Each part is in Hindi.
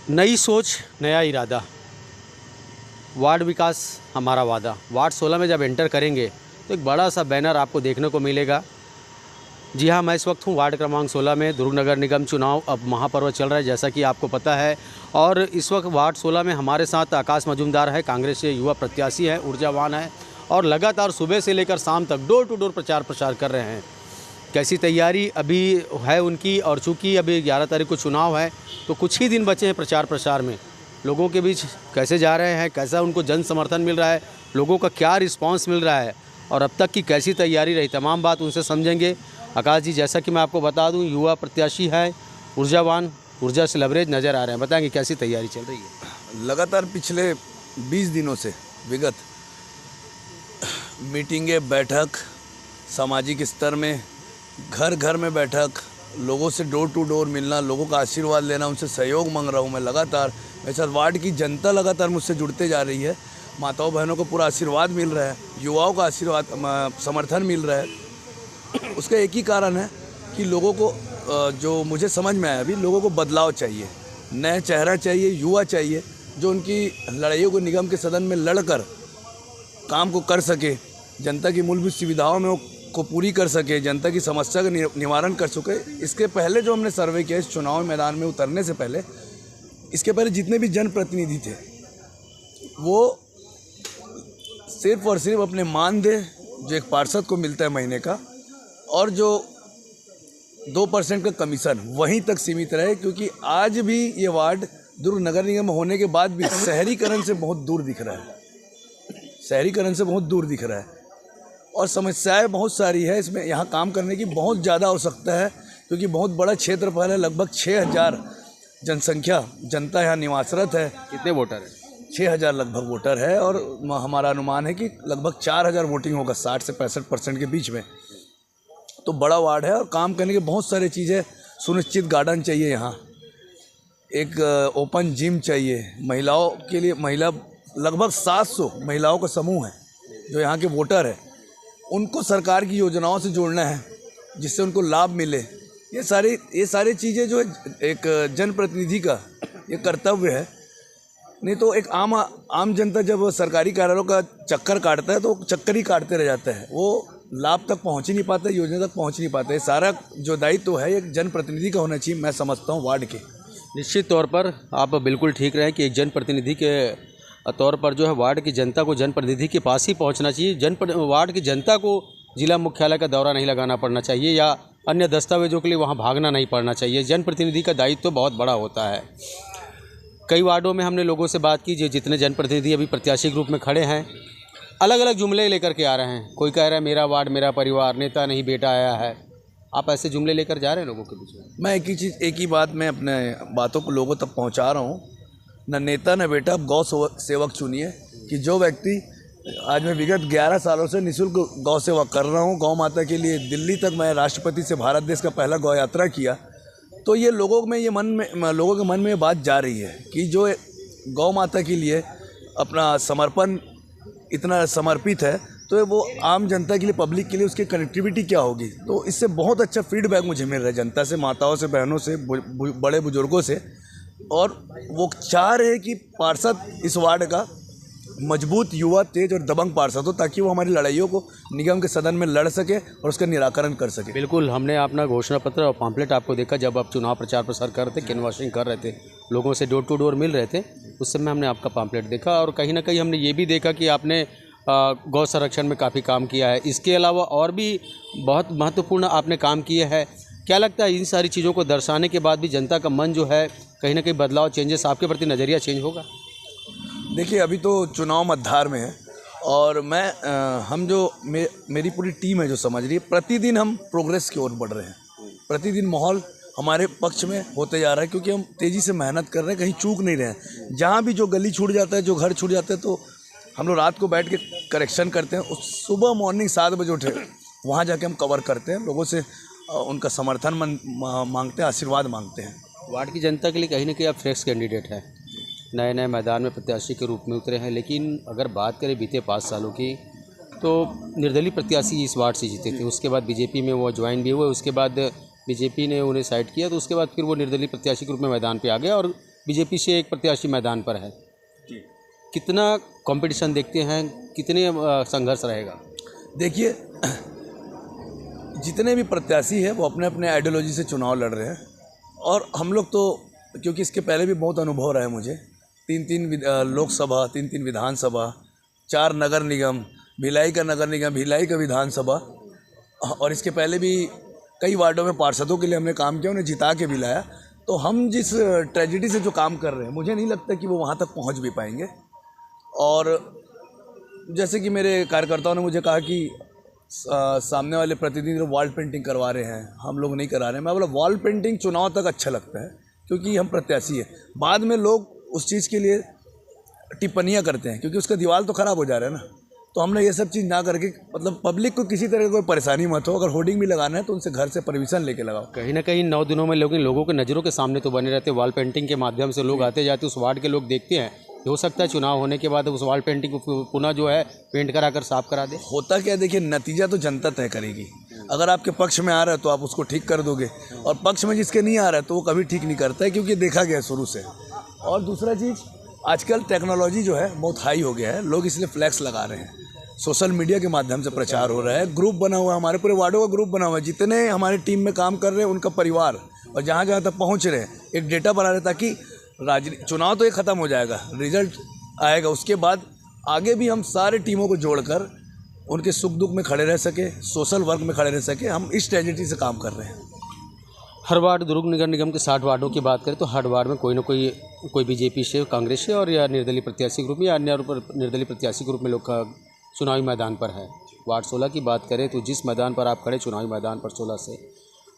नई सोच, नया इरादा, वार्ड विकास हमारा वादा। वार्ड 16 में जब एंटर करेंगे तो एक बड़ा सा बैनर आपको देखने को मिलेगा। जी हाँ, मैं इस वक्त हूँ वार्ड क्रमांक 16 में। दुर्ग नगर निगम चुनाव अब महापर्व चल रहा है, जैसा कि आपको पता है। और इस वक्त वार्ड 16 में हमारे साथ आकाश मजूमदार है, कांग्रेस से युवा प्रत्याशी है, ऊर्जावान है और लगातार सुबह से लेकर शाम तक डोर टू डोर प्रचार प्रसार कर रहे हैं। कैसी तैयारी अभी है उनकी, और चूँकि अभी 11 तारीख को चुनाव है तो कुछ ही दिन बचे हैं प्रचार प्रसार में। लोगों के बीच कैसे जा रहे हैं, कैसा उनको जन समर्थन मिल रहा है, लोगों का क्या रिस्पांस मिल रहा है और अब तक की कैसी तैयारी रही, तमाम बात उनसे समझेंगे। आकाश जी, जैसा कि मैं आपको बता दूं, युवा प्रत्याशी है, ऊर्जावान, ऊर्जा से लबरेज नज़र आ रहे हैं। बताएंगे कैसी तैयारी चल रही है? लगातार पिछले 20 दिनों से विगत मीटिंगें, बैठक, सामाजिक स्तर में घर घर में बैठक, लोगों से डोर टू डोर मिलना, लोगों का आशीर्वाद लेना, उनसे सहयोग मांग रहा हूँ मैं लगातार। मेरे साथ वार्ड की जनता लगातार मुझसे जुड़ते जा रही है। माताओं बहनों को पूरा आशीर्वाद मिल रहा है, युवाओं का आशीर्वाद समर्थन मिल रहा है। उसका एक ही कारण है कि लोगों को जो मुझे समझ में आया, अभी लोगों को बदलाव चाहिए, नया चेहरा चाहिए, युवा चाहिए जो उनकी लड़ाइयों को निगम के सदन में लड़कर काम को कर सके, जनता की मूलभूत सुविधाओं में को पूरी कर सके, जनता की समस्या का निवारण कर सके। इसके पहले जो हमने सर्वे किया इस चुनाव मैदान में उतरने से पहले, इसके पहले जितने भी जनप्रतिनिधि थे वो सिर्फ और सिर्फ अपने मानदेय जो एक पार्षद को मिलता है महीने का और जो 2% का कमीशन, वहीं तक सीमित रहे। क्योंकि आज भी ये वार्ड दुर्ग नगर निगम होने के बाद भी शहरीकरण से बहुत दूर दिख रहा है, शहरीकरण से बहुत दूर दिख रहा है और समस्याएं बहुत सारी है। इसमें यहाँ काम करने की बहुत ज़्यादा आवश्यकता है क्योंकि बहुत बड़ा क्षेत्रफल है, लगभग 6000 जनसंख्या, जनता यहाँ निवासरत है। कितने वोटर हैं? 6000 लगभग वोटर है और हमारा अनुमान है कि लगभग 4000 वोटिंग होगा 60 से 65% के बीच में। तो बड़ा वार्ड है और काम करने की बहुत सारी चीज़ें, सुनिश्चित गार्डन चाहिए यहाँ, एक ओपन जिम चाहिए, महिलाओं के लिए लगभग 700 महिलाओं का समूह है जो यहाँ के वोटर है, उनको सरकार की योजनाओं से जोड़ना है जिससे उनको लाभ मिले। ये सारी चीज़ें जो एक जनप्रतिनिधि का ये कर्तव्य है। नहीं तो एक आम जनता जब सरकारी कार्यालयों का चक्कर काटता है तो चक्कर ही काटते रह जाता है, वो लाभ तक पहुंच ही नहीं पाता, योजना तक पहुंच नहीं पाता। सारा जो दायित्व है एक जनप्रतिनिधि का होना चाहिए, मैं समझता हूँ वार्ड के। निश्चित तौर पर आप बिल्कुल ठीक रहे कि एक जनप्रतिनिधि के तौर पर जो है वार्ड की जनता को जनप्रतिनिधि के पास ही पहुंचना चाहिए। वार्ड की जनता को जिला मुख्यालय का दौरा नहीं लगाना पड़ना चाहिए या अन्य दस्तावेजों के लिए वहां भागना नहीं पड़ना चाहिए। जनप्रतिनिधि का दायित्व तो बहुत बड़ा होता है। कई वार्डों में हमने लोगों से बात की, जो जितने जनप्रतिनिधि अभी प्रत्याशी ग्रुप में खड़े हैं, अलग अलग जुमले लेकर के आ रहे हैं। कोई कह रहा है मेरा वार्ड मेरा परिवार, नेता नहीं बेटा आया है। आप ऐसे जुमले लेकर जा रहे हैं लोगों के बीच में? मैं एक ही बात मैं अपने बातों को लोगों तक पहुँचा रहा हूँ, न नेता न बेटा, अब गौ सेवक चुनिए। कि जो व्यक्ति, आज मैं विगत 11 सालों से निःशुल्क गौ सेवा कर रहा हूँ, गौ माता के लिए दिल्ली तक मैं राष्ट्रपति से भारत देश का पहला गौ यात्रा किया, तो ये लोगों के मन में ये बात जा रही है कि जो गौ माता के लिए अपना समर्पण इतना समर्पित है तो वो आम जनता के लिए, पब्लिक के लिए उसकी कनेक्टिविटी क्या होगी। तो इससे बहुत अच्छा फीडबैक मुझे मिल रहा है जनता से, माताओं से, बहनों से, बड़े बुजुर्गों से। और वो चाह रहे हैं कि पार्षद इस वार्ड का मजबूत, युवा, तेज और दबंग पार्षद हो ताकि वो हमारी लड़ाइयों को निगम के सदन में लड़ सके और उसका निराकरण कर सके। बिल्कुल, हमने अपना घोषणा पत्र और पम्पलेट आपको देखा जब आप चुनाव प्रचार प्रसार कर रहे थे, कैनवासिंग कर रहे थे, लोगों से डोर टू डोर मिल रहे थे, उस समय हमने आपका पम्पलेट देखा। और कहीं ना कहीं हमने ये भी देखा कि आपने गौ संरक्षण में काफ़ी काम किया है। इसके अलावा और भी बहुत महत्वपूर्ण आपने काम किए हैं। क्या लगता है इन सारी चीज़ों को दर्शाने के बाद भी जनता का मन जो है कहीं ना कहीं बदलाव, चेंजेस, आपके प्रति नज़रिया चेंज होगा? देखिए, अभी तो चुनाव मध्यार में है और हम जो मेरी पूरी टीम है जो समझ रही है, प्रतिदिन हम प्रोग्रेस की ओर बढ़ रहे हैं। प्रतिदिन माहौल हमारे पक्ष में होते जा रहा है क्योंकि हम तेज़ी से मेहनत कर रहे हैं, कहीं चूक नहीं रहे हैं। जहाँ भी जो गली छूट जाता है, जो घर छूट जाते हैं, तो हम लोग रात को बैठ के करेक्शन करते हैं। उस सुबह मॉर्निंग 7 बजे उठे, वहाँ जाके हम कवर करते हैं, लोगों से उनका समर्थन मांगते हैं, आशीर्वाद मांगते हैं। वार्ड की जनता के लिए कहीं ना कहीं आप फ्रेश कैंडिडेट हैं, नए मैदान में प्रत्याशी के रूप में उतरे हैं। लेकिन अगर बात करें बीते 5 सालों की, तो निर्दलीय प्रत्याशी इस वार्ड से जीते थे, उसके बाद बीजेपी में वो ज्वाइन भी हुए, उसके बाद बीजेपी ने उन्हें साइड किया, तो उसके बाद फिर वो निर्दलीय प्रत्याशी के रूप में मैदान पे आ गया और बीजेपी से एक प्रत्याशी मैदान पर है, कितना कंपटीशन देखते हैं, कितने संघर्ष रहेगा? देखिए, जितने भी प्रत्याशी हैं वो अपने अपने आइडियोलॉजी से चुनाव लड़ रहे हैं, और हम लोग तो, क्योंकि इसके पहले भी बहुत अनुभव रहा है मुझे, 3 लोकसभा, 3 विधानसभा, 4 नगर निगम, भिलाई का नगर निगम, भिलाई का विधानसभा, और इसके पहले भी कई वार्डों में पार्षदों के लिए हमने काम किया, उन्हें जिता के भी लाया। तो हम जिस ट्रेजेडी से जो काम कर रहे हैं, मुझे नहीं लगता कि वो वहाँ तक पहुँच भी पाएंगे। और जैसे कि मेरे कार्यकर्ताओं ने मुझे कहा कि सामने वाले प्रतिनिधि वॉल पेंटिंग करवा रहे हैं, हम लोग नहीं करा रहे हैं। मैं बोला वॉल पेंटिंग चुनाव तक अच्छा लगता है, क्योंकि हम प्रत्याशी हैं। बाद में लोग उस चीज़ के लिए टिप्पणियां करते हैं, क्योंकि उसका दीवार तो ख़राब हो जा रहा है ना। तो हमने ये सब चीज़ ना करके, मतलब पब्लिक को किसी तरह की कोई परेशानी मत हो, अगर होर्डिंग भी लगाना है तो उनसे घर से परमिशन लेके लगाओ। कहीं ना कहीं 9 दिनों में लोगों के नज़रों के सामने तो बने रहते, वॉल पेंटिंग के माध्यम से लोग आते जाते उस वार्ड के लोग देखते हैं। हो सकता है चुनाव होने के बाद उस वॉल पेंटिंग को पुनः जो है पेंट कराकर साफ करा दे। होता क्या है, देखिए, नतीजा तो जनता तय करेगी। अगर आपके पक्ष में आ रहा है तो आप उसको ठीक कर दोगे, और पक्ष में जिसके नहीं आ रहा है तो वो कभी ठीक नहीं करता है, क्योंकि देखा गया शुरू से। और दूसरा चीज़, आजकल टेक्नोलॉजी जो है बहुत हाई हो गया है, लोग इसलिए फ्लैक्स लगा रहे हैं, सोशल मीडिया के माध्यम से प्रचार हो रहा है, ग्रुप बना हुआ है, हमारे पूरे वार्डों का ग्रुप बना हुआ है, जितने हमारे टीम में काम कर रहे हैं उनका परिवार, और जहाँ जहाँ तक पहुँच रहे हैं एक डेटा बना रहे हैं, ताकि चुनाव तो ये ख़त्म हो जाएगा, रिजल्ट आएगा, उसके बाद आगे भी हम सारे टीमों को जोड़कर उनके सुख दुख में खड़े रह सके, सोशल वर्क में खड़े रह सके। हम इस स्ट्रेटजी से काम कर रहे हैं। हर वार्ड, दुर्ग नगर निगम के 60 वार्डों की बात करें तो हर वार्ड में कोई ना कोई बीजेपी से, कांग्रेस से, और या निर्दलीय प्रत्याशी ग्रुप या अन्य निर्दलीय प्रत्याशी ग्रुप में लोग का चुनावी मैदान पर है। वार्ड 16 की बात करें तो जिस मैदान पर आप खड़े, चुनावी मैदान पर 16 से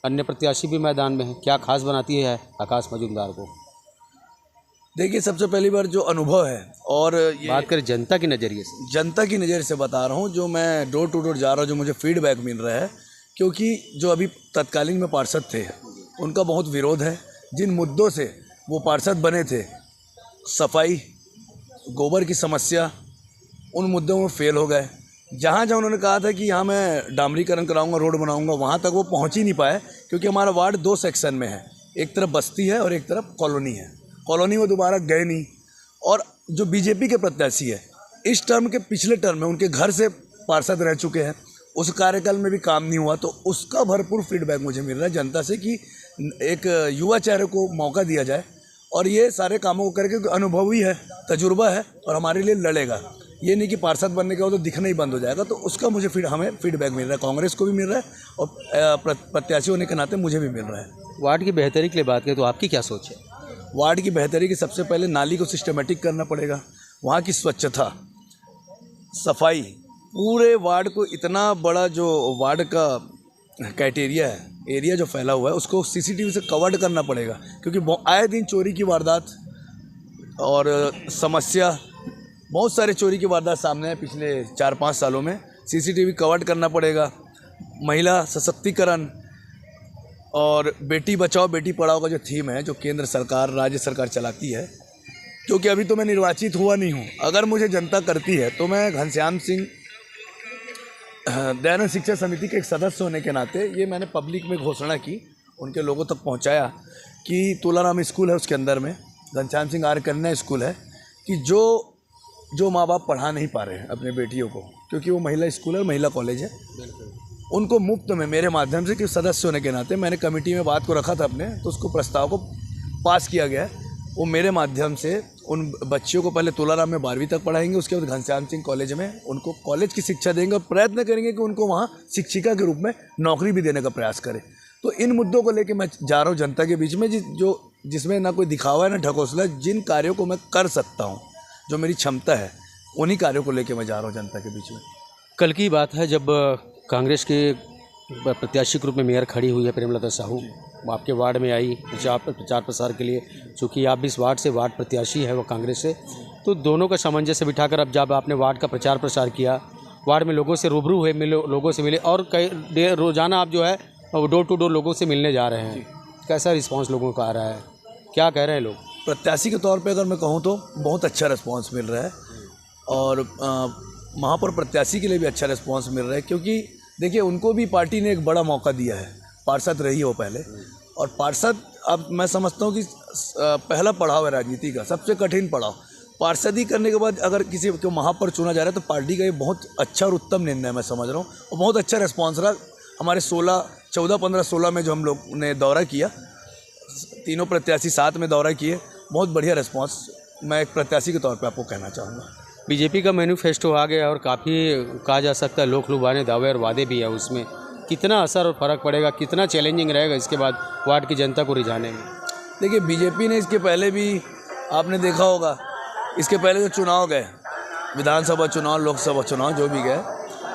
अन्य प्रत्याशी भी मैदान में हैं। क्या खास बनाती है आकाश मजूमदार को? देखिए, सबसे पहली बार जो अनुभव है, और ये बात करें जनता के नज़रिए से, जनता की नज़र से बता रहा हूँ, जो मैं डोर टू डोर जा रहा हूँ, जो मुझे फीडबैक मिल रहा है, क्योंकि जो अभी तत्कालीन में पार्षद थे उनका बहुत विरोध है। जिन मुद्दों से वो पार्षद बने थे, सफाई, गोबर की समस्या, उन मुद्दों में फेल हो गए। जहाँ जहाँ उन्होंने कहा था कि यहाँ मैं डामरीकरण कराऊंगा, रोड बनाऊंगा, वहाँ तक वो पहुँच ही नहीं पाए, क्योंकि हमारा वार्ड 2 सेक्शन में है, एक तरफ बस्ती है और एक तरफ कॉलोनी है। कॉलोनी में दोबारा गए नहीं। और जो बीजेपी के प्रत्याशी है, इस टर्म के पिछले टर्म में उनके घर से पार्षद रह चुके हैं, उस कार्यकाल में भी काम नहीं हुआ, तो उसका भरपूर फीडबैक मुझे मिल रहा है जनता से कि एक युवा चेहरे को मौका दिया जाए, और ये सारे कामों को करके अनुभवी है, तजुर्बा है, और हमारे लिए लड़ेगा। ये नहीं कि पार्षद बनने के बाद तो दिखना ही बंद हो जाएगा। तो उसका मुझे हमें फीडबैक मिल रहा है, कांग्रेस को भी मिल रहा है, और प्रत्याशी होने के नाते मुझे भी मिल रहा है। वार्ड की बेहतरी के लिए बात करें तो आपकी क्या सोच है? वार्ड की बेहतरी की सबसे पहले नाली को सिस्टमेटिक करना पड़ेगा, वहाँ की स्वच्छता, सफाई, पूरे वार्ड को, इतना बड़ा जो वार्ड का क्राइटेरिया है, एरिया जो फैला हुआ है, उसको सीसीटीवी से कवर्ड करना पड़ेगा, क्योंकि आए दिन चोरी की वारदात और समस्या, बहुत सारे चोरी की वारदात सामने है पिछले 4-5 सालों में। सीसीटीवी कवर्ड करना पड़ेगा। महिला सशक्तिकरण और बेटी बचाओ बेटी पढ़ाओ का जो थीम है, जो केंद्र सरकार, राज्य सरकार चलाती है, क्योंकि अभी तो मैं निर्वाचित हुआ नहीं हूँ, अगर मुझे जनता करती है तो मैं घनश्याम सिंह दयानंद शिक्षा समिति के एक सदस्य होने के नाते ये मैंने पब्लिक में घोषणा की, उनके लोगों तक पहुँचाया कि तुलाराम स्कूल है, उसके अंदर में घनश्याम सिंह आर्य कन्या स्कूल है, कि जो माँ बाप पढ़ा नहीं पा रहे हैं अपने बेटियों को, क्योंकि वो महिला स्कूल है, महिला कॉलेज है, उनको मुफ्त में मेरे माध्यम से, कि सदस्य होने के नाते मैंने कमेटी में बात को रखा था अपने, तो उसको प्रस्ताव को पास किया गया है। वो मेरे माध्यम से उन बच्चियों को पहले तुलाराम में 12वीं तक पढ़ाएंगे, उसके बाद घनश्याम सिंह कॉलेज में उनको कॉलेज की शिक्षा देंगे, और प्रयत्न करेंगे कि उनको वहाँ शिक्षिका के रूप में नौकरी भी देने का प्रयास करें। तो इन मुद्दों को लेकर मैं जा रहा हूँ जनता के बीच में, जिसमें ना कोई दिखावा है ना ढकोसला, जिन कार्यों को मैं कर सकता हूँ, जो मेरी क्षमता है, उन्हीं कार्यों को लेकर मैं जा रहा हूँ जनता के बीच में। कल की बात है जब कांग्रेस के प्रत्याशी के रूप में मेयर खड़ी हुई है प्रेमलता साहू, आपके वार्ड में आई प्रचार प्रसार के लिए, चूँकि आप भी इस वार्ड से वार्ड प्रत्याशी है वो कांग्रेस से, तो दोनों का सामंजस्य बिठाकर अब जब आपने वार्ड का प्रचार प्रसार किया, वार्ड में लोगों से रूबरू हुए, लोगों से मिले, और कई रोज़ाना आप जो है डोर टू डोर लोगों से मिलने जा रहे हैं, कैसा रिस्पॉन्स लोगों का आ रहा है, क्या कह रहे हैं लोग? प्रत्याशी के तौर पे अगर मैं कहूँ तो बहुत अच्छा रिस्पॉन्स मिल रहा है, और महापौर प्रत्याशी के लिए भी अच्छा रिस्पॉन्स मिल रहा है, क्योंकि देखिए उनको भी पार्टी ने एक बड़ा मौका दिया है, पार्षद रही हो पहले, और पार्षद अब मैं समझता हूँ कि पहला पड़ाव है राजनीति का, सबसे कठिन पड़ाव। पार्षदी करने के बाद अगर किसी को वहाँ पर चुना जा रहा है तो पार्टी का ये बहुत अच्छा और उत्तम निर्णय मैं समझ रहा हूँ, और बहुत अच्छा रिस्पॉन्स रहा। हमारे 14, 15, 16 में जो हम लोग ने दौरा किया, तीनों प्रत्याशी साथ में दौरा किए, बहुत बढ़िया रिस्पॉन्स मैं एक प्रत्याशी के तौर पे आपको कहना चाहूँगा। बीजेपी का मैनिफेस्टो आ गया और काफ़ी कहा जा सकता है लोक लुभाने दावे और वादे भी है, उसमें कितना असर और फ़र्क पड़ेगा, कितना चैलेंजिंग रहेगा इसके बाद वार्ड की जनता को रिझाने में? देखिए, बीजेपी ने इसके पहले भी आपने देखा होगा, इसके पहले जो चुनाव गए, विधानसभा चुनाव, लोकसभा चुनाव जो भी गए,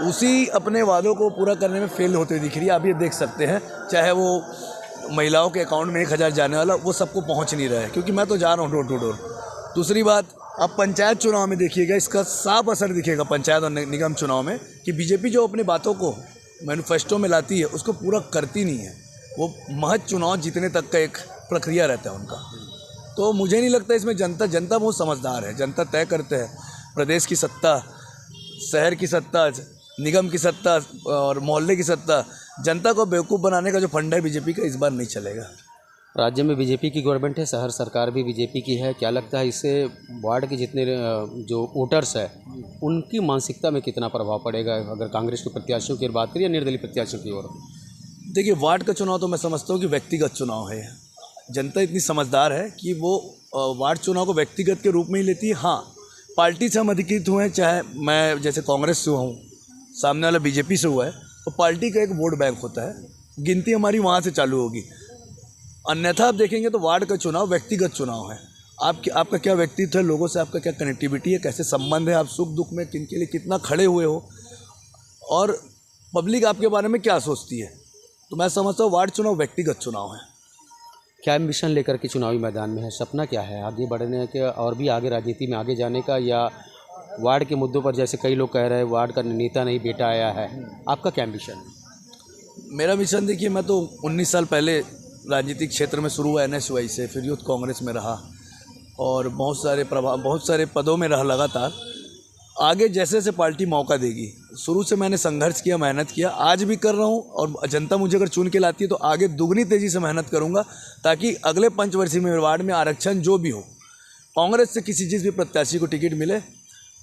उसी अपने वादों को पूरा करने में फेल होते दिख रही है। आप ये देख सकते हैं, चाहे वो महिलाओं के अकाउंट में 1000 जाने वाला, वो सबको पहुंच नहीं रहा है, क्योंकि मैं तो जा रहा हूँ डोर टू डोर। दूसरी बात, अब पंचायत चुनाव में देखिएगा, इसका साफ असर दिखेगा पंचायत और निगम चुनाव में, कि बीजेपी जो अपनी बातों को मैनिफेस्टो में लाती है उसको पूरा करती नहीं है। वो महज चुनाव जीतने तक का एक प्रक्रिया रहता है उनका। तो मुझे नहीं लगता इसमें जनता बहुत समझदार है। जनता तय करते हैं, प्रदेश की सत्ता, शहर की सत्ता, निगम की सत्ता और मोहल्ले की सत्ता। जनता को बेवकूफ़ बनाने का जो फंडा है बीजेपी का, इस बार नहीं चलेगा। राज्य में बीजेपी की गवर्नमेंट है, शहर सरकार भी बीजेपी की है, क्या लगता है इससे वार्ड के जितने जो वोटर्स है उनकी मानसिकता में कितना प्रभाव पड़ेगा अगर कांग्रेस के प्रत्याशियों की बात करें या निर्दलीय प्रत्याशियों की ओर? देखिए, वार्ड का चुनाव तो मैं समझता हूँ कि व्यक्तिगत चुनाव है। जनता इतनी समझदार है कि वो वार्ड चुनाव को व्यक्तिगत के रूप में ही लेती है। हाँ, पार्टी से हम अधिकृत हुए हैं, चाहे मैं जैसे कांग्रेस से हुआ हूँ, सामने वाला बीजेपी से हुआ है, तो पार्टी का एक वोट बैंक होता है, गिनती हमारी वहाँ से चालू होगी। अन्यथा आप देखेंगे तो वार्ड का चुनाव व्यक्तिगत चुनाव है। आपका क्या व्यक्तित्व है, लोगों से आपका क्या कनेक्टिविटी है, कैसे संबंध है, आप सुख दुख में किनके लिए कितना खड़े हुए हो, और पब्लिक आपके बारे में क्या सोचती है। तो मैं समझता हूँ वार्ड चुनाव व्यक्तिगत चुनाव है। क्या एम्बिशन लेकर के चुनावी मैदान में है, सपना क्या है आगे बढ़ने के और भी आगे राजनीति में आगे जाने का, या वार्ड के मुद्दों पर जैसे कई लोग कह रहे हैं वार्ड का नेता नहीं बेटा आया है, आपका क्या एम्बिशन है? मेरा मिशन देखिए, मैं तो 19 साल पहले राजनीतिक क्षेत्र में शुरू हुआ NSY से, फिर यूथ कांग्रेस में रहा और बहुत सारे पदों में रहा लगातार। आगे जैसे जैसे पार्टी मौका देगी, शुरू से मैंने संघर्ष किया, मेहनत किया, आज भी कर रहा हूँ, और जनता मुझे अगर चुन के लाती है तो आगे दुगनी तेज़ी से मेहनत करूँगा, ताकि अगले पंचवर्षीय में वार्ड में आरक्षण जो भी हो, कांग्रेस से किसी चीज़ भी प्रत्याशी को टिकट मिले,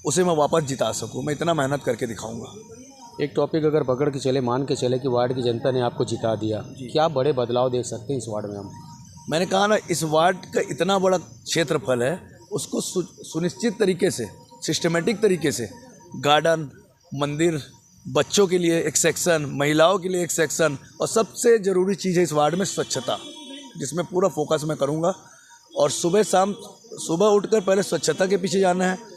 उसे मैं वापस जिता सकूँ। मैं इतना मेहनत करके दिखाऊँगा। एक टॉपिक अगर पकड़ के चले, मान के चले कि वार्ड की जनता ने आपको जिता दिया, क्या बड़े बदलाव देख सकते हैं इस वार्ड में हम? मैंने कहा ना, इस वार्ड का इतना बड़ा क्षेत्रफल है, उसको सुनिश्चित तरीके से, सिस्टमेटिक तरीके से, गार्डन, मंदिर, बच्चों के लिए एक सेक्शन, महिलाओं के लिए एक सेक्शन, और सबसे ज़रूरी चीज़ है इस वार्ड में स्वच्छता, जिसमें पूरा फोकस मैं करूँगा। और सुबह उठकर पहले स्वच्छता के पीछे जाना है।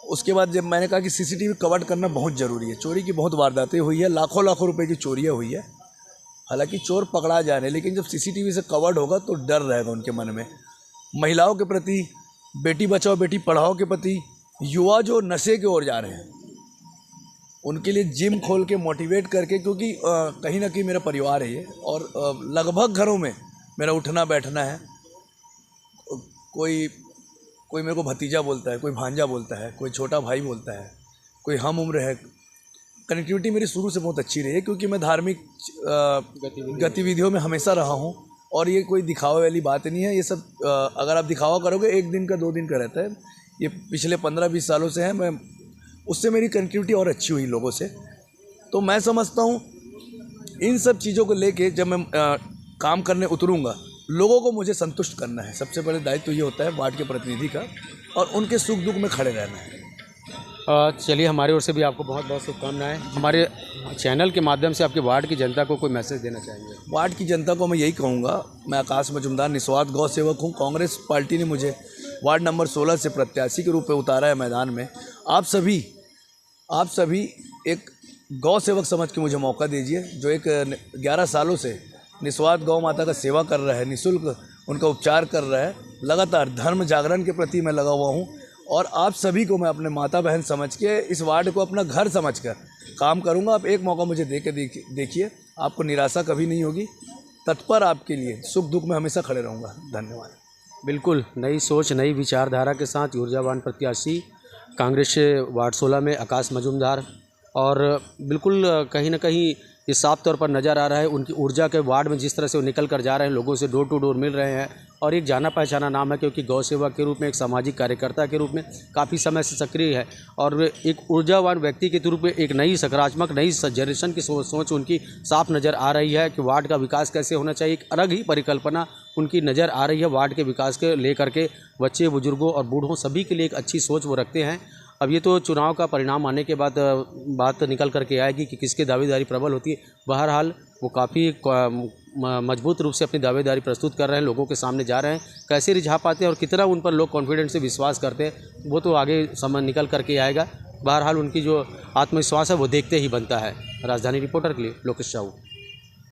उसके बाद जब मैंने कहा कि CCTV कवर करना बहुत ज़रूरी है। चोरी की बहुत वारदातें हुई है, लाखों रुपए की चोरियाँ हुई है। हालांकि चोर पकड़ा जाने, लेकिन जब CCTV से कवर्ड होगा तो डर रहेगा उनके मन में। महिलाओं के प्रति, बेटी बचाओ बेटी पढ़ाओ के प्रति, युवा जो नशे की ओर जा रहे हैं, उनके लिए जिम खोल के मोटिवेट करके, क्योंकि कहीं ना कहीं मेरा परिवार है ये, और लगभग घरों में मेरा उठना बैठना है। कोई मेरे को भतीजा बोलता है, कोई भांजा बोलता है, कोई छोटा भाई बोलता है, कोई हम उम्र है। कनेक्टिविटी मेरी शुरू से बहुत अच्छी रही है, क्योंकि मैं धार्मिक गतिविधियों में हमेशा रहा हूँ, और ये कोई दिखावे वाली बात नहीं है। ये सब अगर आप दिखावा करोगे, 1 दिन का 2 दिन का रहता है। ये पिछले 15-20 सालों से है, मैं उससे मेरी कनेक्टिविटी और अच्छी हुई लोगों से। तो मैं समझता हूँ इन सब चीज़ों को लेके जब मैं काम करने उतरूँगा, लोगों को मुझे संतुष्ट करना है। सबसे बड़े दायित्व ये होता है वार्ड के प्रतिनिधि का, और उनके सुख दुख में खड़े रहना है। चलिए, हमारी ओर से भी आपको बहुत बहुत शुभकामनाएं। हमारे चैनल के माध्यम से आपके वार्ड की जनता को कोई मैसेज देना चाहेंगे? वार्ड की जनता को मैं यही कहूँगा, मैं आकाश मजुमदार निस्वार्थ गौ सेवक हूँ। कांग्रेस पार्टी ने मुझे वार्ड नंबर 16 से प्रत्याशी के रूप में उतारा है मैदान में। आप सभी एक गौ सेवक समझ के मुझे मौका दीजिए, जो एक 11 सालों से निस्वार्थ गौ माता का सेवा कर रहा है, निःशुल्क उनका उपचार कर रहा है। लगातार धर्म जागरण के प्रति मैं लगा हुआ हूँ, और आप सभी को मैं अपने माता बहन समझ के, इस वार्ड को अपना घर समझकर काम करूँगा। आप एक मौका मुझे दे के देखिए, आपको निराशा कभी नहीं होगी। तत्पर आपके लिए, सुख दुख में हमेशा खड़े रहूँगा। धन्यवाद। बिल्कुल, नई सोच, नई विचारधारा के साथ ऊर्जावान प्रत्याशी कांग्रेस वार्ड 16 में आकाश मजुमदार, और बिल्कुल कहीं ना कहीं ये साफ तौर पर नज़र आ रहा है। उनकी ऊर्जा के वार्ड में जिस तरह से वो निकल कर जा रहे हैं, लोगों से डोर टू डोर मिल रहे हैं और एक जाना पहचाना नाम है, क्योंकि गौ सेवा के रूप में, एक सामाजिक कार्यकर्ता के रूप में काफ़ी समय से सक्रिय है और एक ऊर्जावान व्यक्ति के रूप में एक नई सकारात्मक नई जनरेशन की सोच उनकी साफ नज़र आ रही है कि वार्ड का विकास कैसे होना चाहिए। एक अलग ही परिकल्पना उनकी नज़र आ रही है वार्ड के विकास के लेकर के। बच्चे, बुजुर्गों और बूढ़ों सभी के लिए एक अच्छी सोच वो रखते हैं। अब ये तो चुनाव का परिणाम आने के बाद बात निकल करके आएगी कि किसकी दावेदारी प्रबल होती है। बहरहाल वो काफ़ी मजबूत रूप से अपनी दावेदारी प्रस्तुत कर रहे हैं, लोगों के सामने जा रहे हैं। कैसे रिझा पाते हैं और कितना उन पर लोग कॉन्फिडेंस से विश्वास करते हैं, वो तो आगे समय निकल करके आएगा। बहरहाल उनकी जो आत्मविश्वास है वो देखते ही बनता है। राजधानी रिपोर्टर के लिए लोकेश साहू।